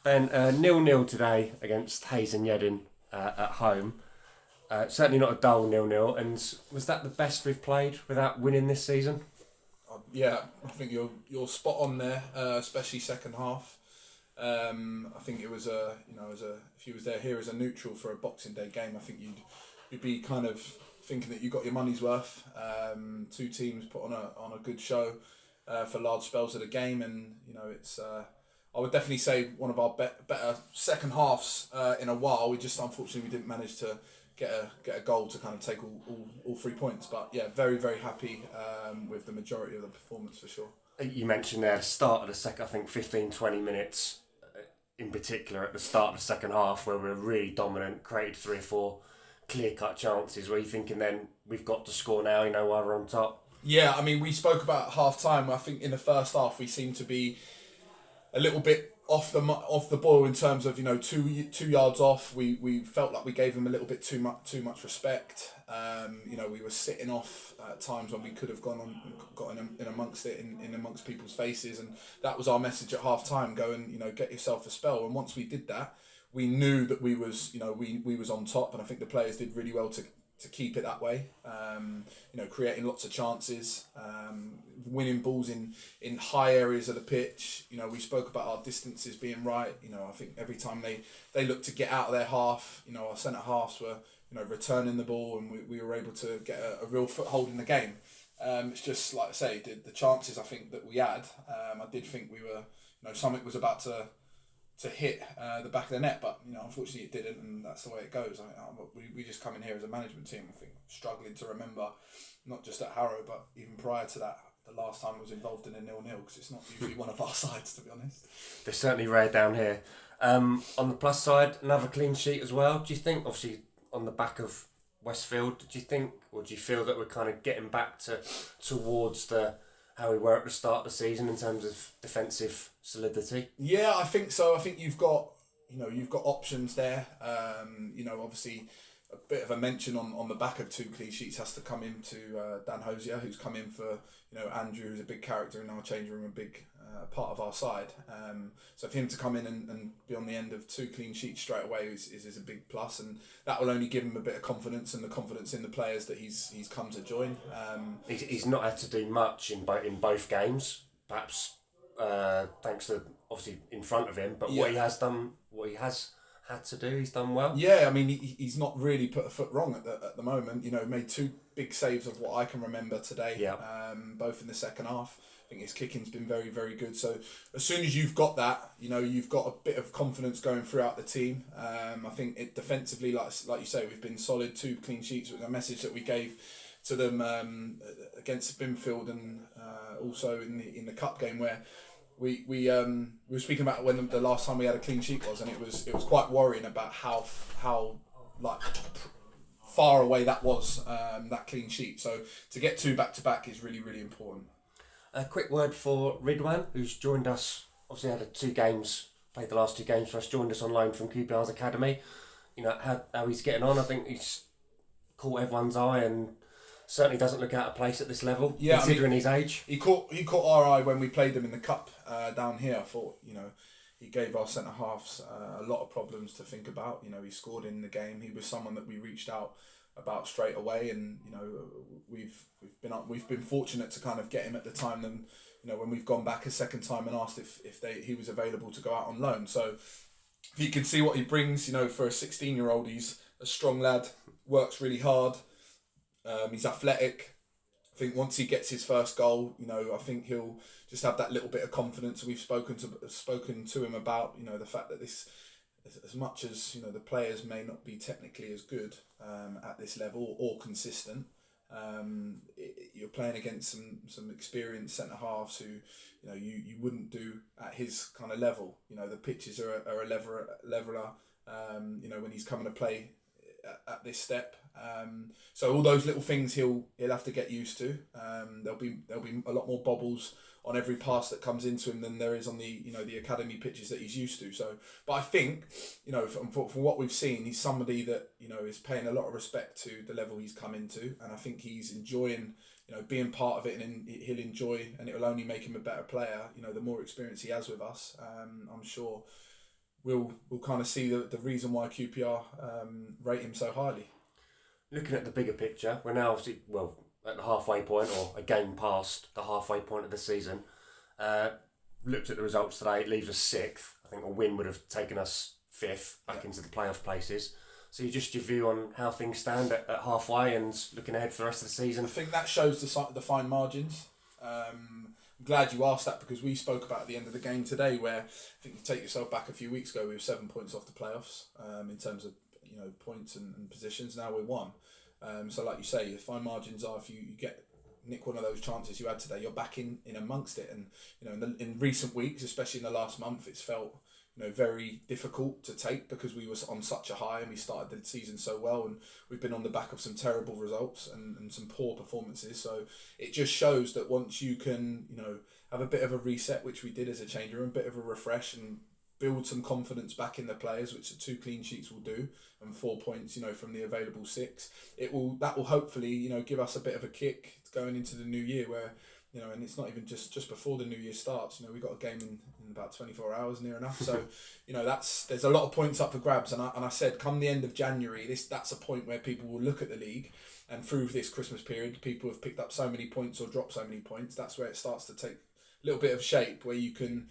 Ben, 0-0 today against Hayes and Yedding at home. Certainly not a dull 0-0. And was that the best we've played without winning this season? Yeah, I think you're spot on there, especially second half. I think it was if you was there here as a neutral for a Boxing Day game, I think you'd be kind of thinking that you got your money's worth. Two teams put on a good show for large spells of the game, and it's. I would definitely say one of our better second halves in a while. We just unfortunately we didn't manage to get a goal to kind of take all 3 points. But yeah, very very happy with the majority of the performance for sure. You mentioned there the start of the second, I think 15-20 minutes in particular at the start of the second half where we were really dominant, created 3 or 4 clear-cut chances. Were you thinking then we've got to score now, while we're on top? Yeah, I mean, we spoke about half-time. I think in the first half we seemed to be a little bit off the ball in terms of 2 yards off. We felt like we gave them a little bit too much respect. We were sitting off at times when we could have got in amongst it in amongst people's faces, and that was our message at half time. Go and get yourself a spell. And once we did that, we knew that we was on top, and I think the players did really well to keep it that way. Creating lots of chances, winning balls in high areas of the pitch. We spoke about our distances being right. I think every time they looked to get out of their half, our centre halves were returning the ball, and we were able to get a real foothold in the game. It's just like I say, the chances I think that we had. I did think we were, something was about to hit the back of the net, but unfortunately it didn't, and that's the way it goes. We just come in here as a management team, I think, struggling to remember, not just at Harrow, but even prior to that, the last time I was involved in a 0-0, because it's not usually one of our sides, to be honest. They're certainly rare down here. On the plus side, another clean sheet as well. Do you think, obviously, on the back of Westfield, do you think, or do you feel that we're kind of getting back towards how we were at the start of the season in terms of defensive solidity? Yeah, I think so. I think you've got options there. Obviously a bit of a mention on the back of 2 clean sheets has to come into Dan Hosier, who's come in for Andrew, who's a big character in our change room, a big part of our side. So for him to come in and be on the end of 2 clean sheets straight away is a big plus, and that will only give him a bit of confidence, and the confidence in the players that he's come to join. He's not had to do much in both games, perhaps thanks to obviously in front of him, but yeah. What he has had to do, he's done well. Yeah, I mean he's not really put a foot wrong at the moment. Made 2 big saves of what I can remember today. Yeah. Both in the second half. I think his kicking's been very very good. So as soon as you've got that, you've got a bit of confidence going throughout the team. I think it defensively, like you say, we've been solid. 2 clean sheets was a message that we gave to them against Binfield, and also in the cup game where we were speaking about when the last time we had a clean sheet was, and it was quite worrying about how far away that was, that clean sheet. So to get 2 back to back is really really important. A quick word for Ridwan, who's joined us. Obviously had played the last 2 games for us. Joined us on loan from QPR's academy. How he's getting on. I think he's caught everyone's eye and certainly doesn't look out of place at this level, considering his age. He caught our eye when we played them in the cup down here. I thought, he gave our centre halves a lot of problems to think about. He scored in the game. He was someone that we reached out about straight away, and we've been fortunate to kind of get him at the time. Then when we've gone back a second time and asked if he was available to go out on loan. So if you can see what he brings, for a 16-year-old, he's a strong lad, works really hard. He's athletic. I think once he gets his first goal, I think he'll just have that little bit of confidence. We've spoken to him about, the fact that this, as much as the players may not be technically as good at this level or consistent, you're playing against some experienced centre halves who you wouldn't do at his kind of level. The pitches are a leveler. When he's coming to play at this step. So all those little things he'll have to get used to. There'll be a lot more bobbles on every pass that comes into him than there is on the the academy pitches that he's used to. So, but I think from what we've seen, he's somebody that is paying a lot of respect to the level he's come into, and I think he's enjoying being part of it, and he'll enjoy, and it will only make him a better player. The more experience he has with us, I'm sure we'll kind of see the reason why QPR rate him so highly. Looking at the bigger picture, we're now obviously, well, at the halfway point, or a game past the halfway point of the season. Looked at the results today, it leaves us 6th. I think a win would have taken us 5th back into the playoff places. So just your view on how things stand at halfway and looking ahead for the rest of the season? I think that shows the fine margins. I'm glad you asked that, because we spoke about at the end of the game today, where I think you take yourself back a few weeks ago, we were 7 points off the playoffs in terms of points and positions. Now we're 1. So like you say, the fine margins are, if you get nick one of those chances you had today, you're back in amongst it. And in recent weeks, especially in the last month, it's felt very difficult to take, because we were on such a high and we started the season so well, and we've been on the back of some terrible results and some poor performances. So it just shows that once you can have a bit of a reset, which we did as a change room, a bit of a refresh, and build some confidence back in the players, which the 2 clean sheets will do, and 4 points from the available 6, that will hopefully give us a bit of a kick going into the new year, where and it's not even just before the new year starts. We've got a game in about 24 hours near enough. So, there's a lot of points up for grabs. And I said, come the end of January, that's a point where people will look at the league, and through this Christmas period, people have picked up so many points or dropped so many points. That's where it starts to take a little bit of shape, where you can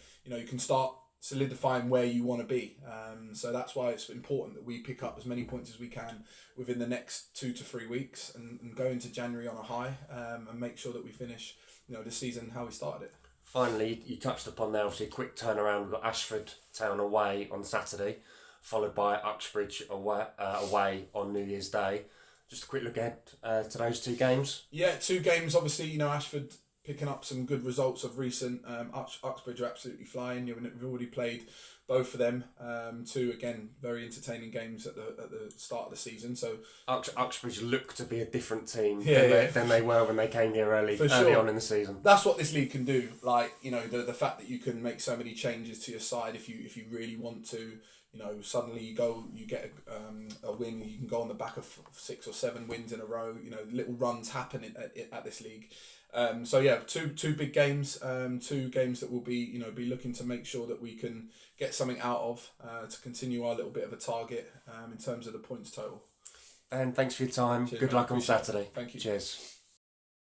start solidifying where you want to be. So that's why it's important that we pick up as many points as we can within the next 2 to 3 weeks, and go into January on a high, and make sure that we finish the season how we started it. Finally, you touched upon there, obviously a quick turnaround. We've got Ashford Town away on Saturday, followed by Uxbridge away on New Year's Day. Just a quick look ahead to those 2 games. Yeah, 2 games. Obviously, Ashford picking up some good results of recent. Uxbridge are absolutely flying. We've already played both of them. 2, again, very entertaining games at the start of the season. So Uxbridge look to be a different team than they were when they came here early on in the season. That's what this league can do. The fact that you can make so many changes to your side if you really want to. Suddenly you get a win. You can go on the back of 6 or 7 wins in a row. Little runs happen at this league. Two big games. 2 games that will be looking to make sure that we can get something out of to continue our little bit of a target in terms of the points total. And thanks for your time. Cheers, Good luck on Saturday. Thank you. Cheers.